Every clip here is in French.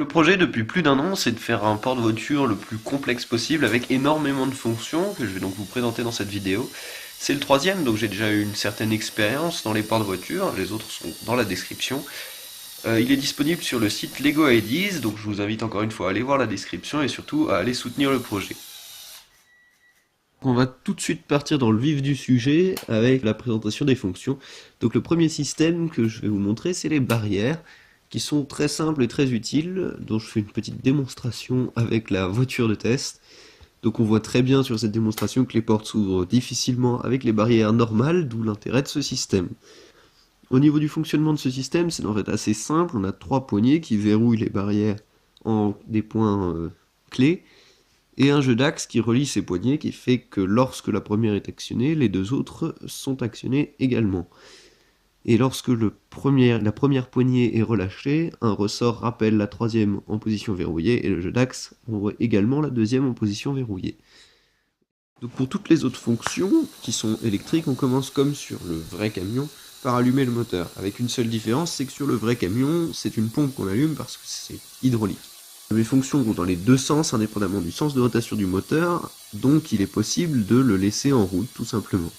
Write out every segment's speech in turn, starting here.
Le projet depuis plus d'un an, c'est de faire un porte-voiture le plus complexe possible avec énormément de fonctions que je vais donc vous présenter dans cette vidéo. C'est le troisième, donc j'ai déjà eu une certaine expérience dans les porte-voitures, les autres sont dans la description. Il est disponible sur le site Lego Ideas, donc je vous invite encore une fois à aller voir la description et surtout à aller soutenir le projet. On va tout de suite partir dans le vif du sujet avec la présentation des fonctions. Donc le premier système que je vais vous montrer, c'est les barrières, qui sont très simples et très utiles, dont je fais une petite démonstration avec la voiture de test. Donc on voit très bien sur cette démonstration que les portes s'ouvrent difficilement avec les barrières normales, d'où l'intérêt de ce système. Au niveau du fonctionnement de ce système, c'est en fait assez simple, on a 3 poignées qui verrouillent les barrières en des points clés, et un jeu d'axe qui relie ces poignées qui fait que lorsque la première est actionnée, les deux autres sont actionnés également. Et lorsque la première poignée est relâchée, un ressort rappelle la troisième en position verrouillée et le jeu d'axe envoie également la deuxième en position verrouillée. Donc pour toutes les autres fonctions qui sont électriques, on commence comme sur le vrai camion par allumer le moteur. Avec une seule différence, c'est que sur le vrai camion, c'est une pompe qu'on allume parce que c'est hydraulique. Les fonctions vont dans les deux sens, indépendamment du sens de rotation du moteur, donc il est possible de le laisser en route, tout simplement.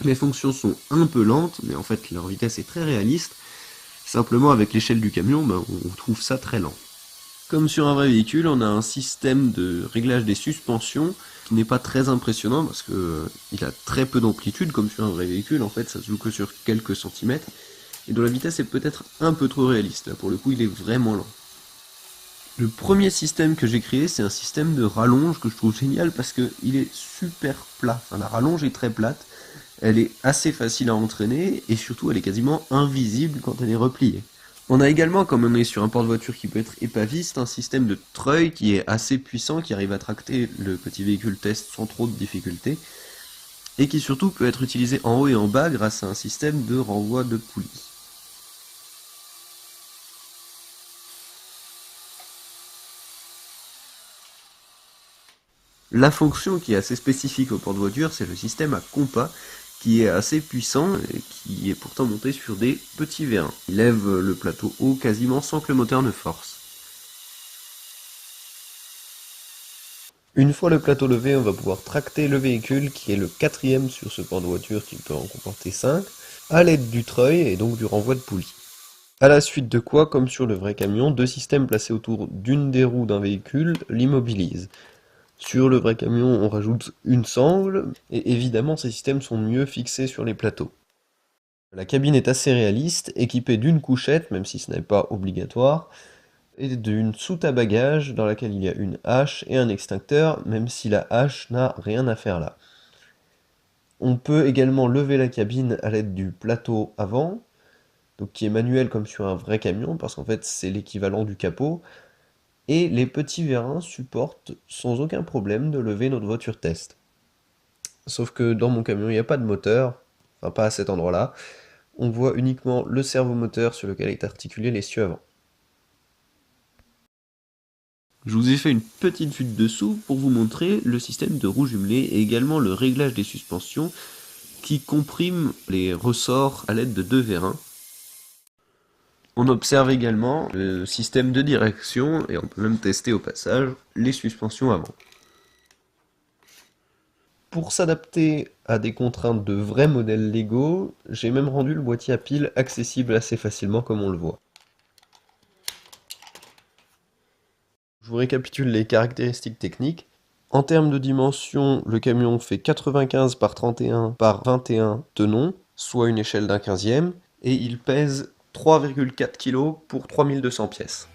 Les fonctions sont un peu lentes, mais en fait leur vitesse est très réaliste. Simplement avec l'échelle du camion, on trouve ça très lent. Comme sur un vrai véhicule, on a un système de réglage des suspensions qui n'est pas très impressionnant parce que il a très peu d'amplitude, comme sur un vrai véhicule, en fait ça se joue que sur quelques centimètres, et dont la vitesse est peut-être un peu trop réaliste. Là pour le coup il est vraiment lent. Le premier système que j'ai créé, c'est un système de rallonge que je trouve génial parce qu'il est super plat. Enfin, la rallonge est très plate, elle est assez facile à entraîner et surtout elle est quasiment invisible quand elle est repliée. On a également, comme on est sur un porte-voiture qui peut être épaviste, un système de treuil qui est assez puissant, qui arrive à tracter le petit véhicule test sans trop de difficultés et qui surtout peut être utilisé en haut et en bas grâce à un système de renvoi de poulies. La fonction qui est assez spécifique au porte-voiture, c'est le système à compas, qui est assez puissant et qui est pourtant monté sur des petits vérins. Il lève le plateau haut quasiment sans que le moteur ne force. Une fois le plateau levé, on va pouvoir tracter le véhicule, qui est le quatrième sur ce porte-voiture qui peut en comporter 5, à l'aide du treuil et donc du renvoi de poulie. À la suite de quoi, comme sur le vrai camion, deux systèmes placés autour d'une des roues d'un véhicule l'immobilisent. Sur le vrai camion, on rajoute une sangle, et évidemment ces systèmes sont mieux fixés sur les plateaux. La cabine est assez réaliste, équipée d'une couchette, même si ce n'est pas obligatoire, et d'une soute à bagages dans laquelle il y a une hache et un extincteur, même si la hache n'a rien à faire là. On peut également lever la cabine à l'aide du plateau avant, donc qui est manuel comme sur un vrai camion, parce qu'en fait c'est l'équivalent du capot, et les petits vérins supportent sans aucun problème de lever notre voiture test. Sauf que dans mon camion, il n'y a pas de moteur, enfin pas à cet endroit-là. On voit uniquement le servomoteur sur lequel est articulé l'essieu avant. Je vous ai fait une petite vue de dessous pour vous montrer le système de roues jumelées et également le réglage des suspensions qui comprime les ressorts à l'aide de deux vérins. On observe également le système de direction et on peut même tester au passage les suspensions avant. Pour s'adapter à des contraintes de vrais modèles Lego, j'ai même rendu le boîtier à piles accessible assez facilement comme on le voit. Je vous récapitule les caractéristiques techniques. En termes de dimension, le camion fait 95 par 31 par 21 tenons, soit une échelle d'un 15e, et il pèse 3,4 kg pour 3200 pièces.